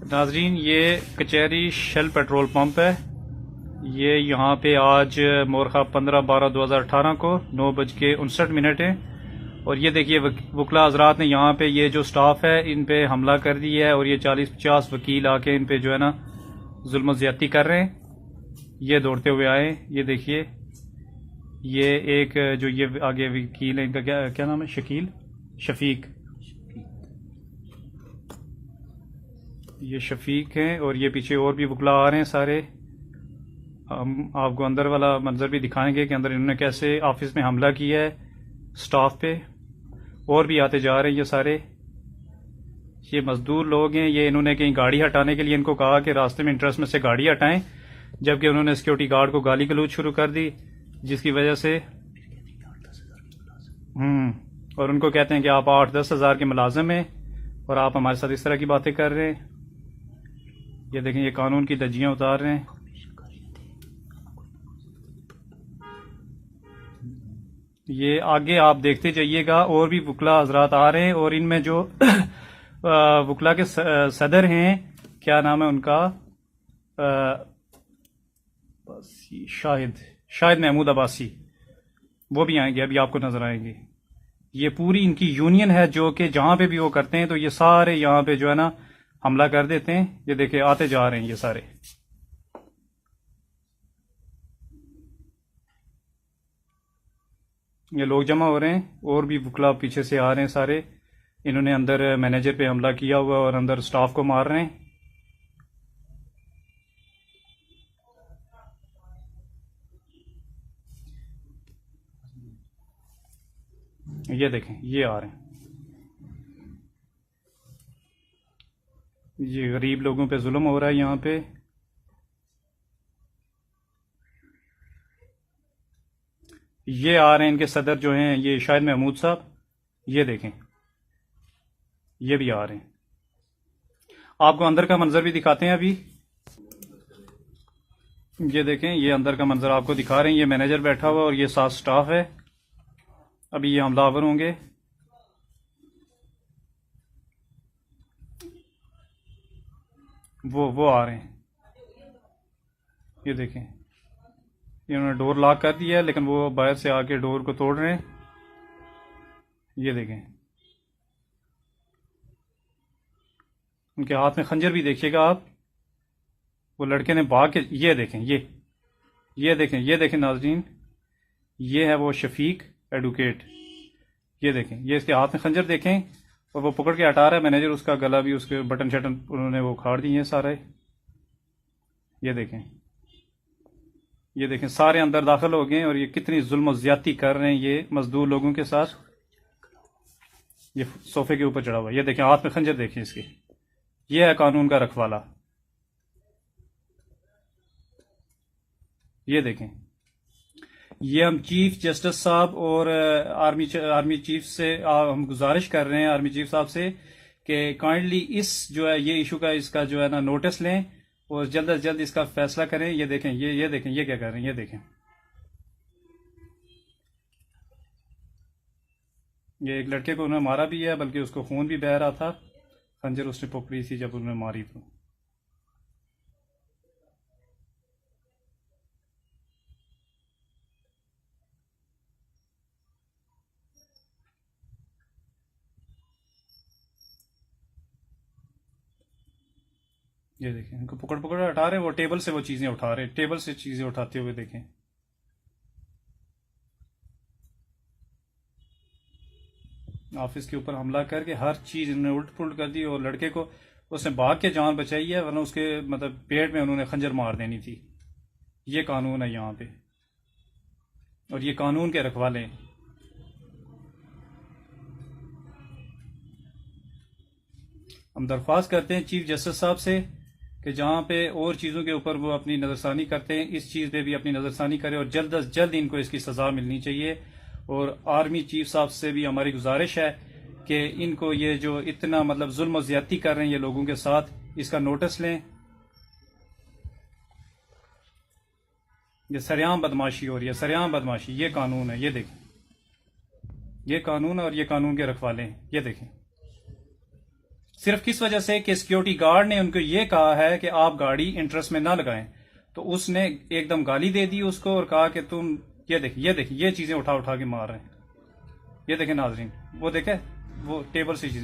नाजरीन, ये कचहरी शेल पेट्रोल पंप है। ये यहाँ पे आज मोरखा 15/12/2018 को 9:59 है। और ये देखिए वकला हजरात ने यहाँ पे ये जो स्टाफ है इन पे हमला कर दिया है और ये 40-50 वकील आके इन पे जो है ना जुल्म ज्यादती कर रहे हैं। ये दौड़ते हुए आए। ये देखिए, ये एक जो ये आगे वकील है, इनका क्या क्या नाम है? शफीक। ये शफीक हैं और ये पीछे और भी वकला आ रहे हैं सारे। हम आपको अंदर वाला मंजर भी दिखाएंगे कि अंदर इन्होंने कैसे ऑफिस में हमला किया है स्टाफ पे। और भी आते जा रहे हैं ये सारे। ये मजदूर लोग हैं। ये इन्होंने कहीं गाड़ी हटाने के लिए इनको कहा कि रास्ते में इंटरेस्ट में से गाड़ी हटाएं, जबकि उन्होंने सिक्योरिटी गार्ड को गाली गलौज शुरू कर दी, जिसकी वजह से और उनको कहते हैं कि आप 8-10 हज़ार के मुलाजिम हैं और आप हमारे साथ इस तरह की बातें कर रहे हैं। ये देखें, ये कानून की धज्जियां उतार रहे हैं। ये आगे आप देखते जाइएगा, और भी वकला हजरात आ रहे हैं। और इनमें जो वकला के सदर हैं, क्या नाम है उनका? शाहिद महमूद अब्बासी, वो भी आएंगे, अभी आपको नजर आएंगे। ये पूरी इनकी यूनियन है जो कि जहां पे भी वो करते हैं तो ये सारे यहाँ पे जो है ना हमला कर देते हैं। ये देखिए आते जा रहे हैं ये सारे। ये लोग जमा हो रहे हैं और भी वकला पीछे से आ रहे हैं सारे। इन्होंने अंदर मैनेजर पे हमला किया हुआ और अंदर स्टाफ को मार रहे हैं। ये देखें, ये आ रहे हैं। ये गरीब लोगों पे जुल्म हो रहा है यहाँ पे। ये आ रहे हैं इनके सदर जो हैं, ये शाहिद महमूद साहब। ये देखें, ये भी आ रहे हैं। आपको अंदर का मंजर भी दिखाते हैं अभी। ये देखें, ये अंदर का मंजर आपको दिखा रहे हैं। ये मैनेजर बैठा हुआ और ये 7 स्टाफ है। अभी ये हमलावर होंगे। वो आ रहे हैं। ये देखें, इन्होंने डोर लॉक कर दिया है, लेकिन वो बाहर से आके डोर को तोड़ रहे हैं। ये देखें, उनके हाथ में खंजर भी देखिएगा आप। वो लड़के ने भाग के, ये देखें, ये देखें नाजरीन, ये है वो शफीक एडवोकेट। ये देखें, ये इसके हाथ में खंजर देखें और वो पकड़ के हटा रहा है। मैनेजर उसका गला भी, उसके बटन शटन उन्होंने वो उखाड़ दिए हैं सारे। ये देखें सारे अंदर दाखिल हो गए और ये कितनी जुल्म ज्यादती कर रहे हैं ये मजदूर लोगों के साथ। ये सोफे के ऊपर चढ़ा हुआ। ये देखें, हाथ में खंजर देखें इसके। ये है कानून का रखवाला। ये देखें, ये हम चीफ जस्टिस साहब और आर्मी चीफ से हम गुजारिश कर रहे हैं, आर्मी चीफ साहब से, कि काइंडली इस जो है ये इशू का इसका जो है ना नोटिस लें और जल्द अज जल्द इसका फैसला करें। ये देखें, ये देखें, ये क्या कर रहे हैं। ये देखें, ये एक लड़के को उन्होंने मारा भी है, बल्कि उसको खून भी बह रहा था। खंजर उसने पकड़ी थी जब उन्होंने मारी तो। ये देखें, इनको पकड़ पकड़ हटा रहे हैं। वो टेबल से वो चीजें उठा रहे हैं, टेबल से चीजें उठाते हुए देखें। ऑफिस के ऊपर हमला करके हर चीज इन्होंने उल्ट पुलट कर दी और लड़के को उसने भाग के जान बचाई है, वरना उसके मतलब पेट में उन्होंने खंजर मार देनी थी। ये कानून है यहाँ पे और ये कानून के रखवाले हैं। हम दरख्वास्त करते हैं चीफ जस्टिस साहब से कि जहाँ पे और चीज़ों के ऊपर वो अपनी नज़रसानी करते हैं, इस चीज़ पे भी अपनी नज़रसानी करें और जल्द अज जल्द इनको इसकी सज़ा मिलनी चाहिए। और आर्मी चीफ साहब से भी हमारी गुजारिश है कि इनको ये जो इतना मतलब जुल्म और ज्यादती कर रहे हैं ये लोगों के साथ, इसका नोटिस लें। ये सरेआम बदमाशी हो रही है, सरेआम बदमाशी। ये कानून है, ये देखें, ये कानून है और ये कानून के रखवाले हैं। ये देखें, सिर्फ किस वजह से कि सिक्योरिटी गार्ड ने उनको ये कहा है कि आप गाड़ी इंटरेस्ट में ना लगाएं, तो उसने एकदम गाली दे दी उसको और कहा कि तुम ये देखिए ये चीजें उठा उठा के मार रहे हैं। ये देखें नाजरीन, वो देखे वो टेबल से चीजें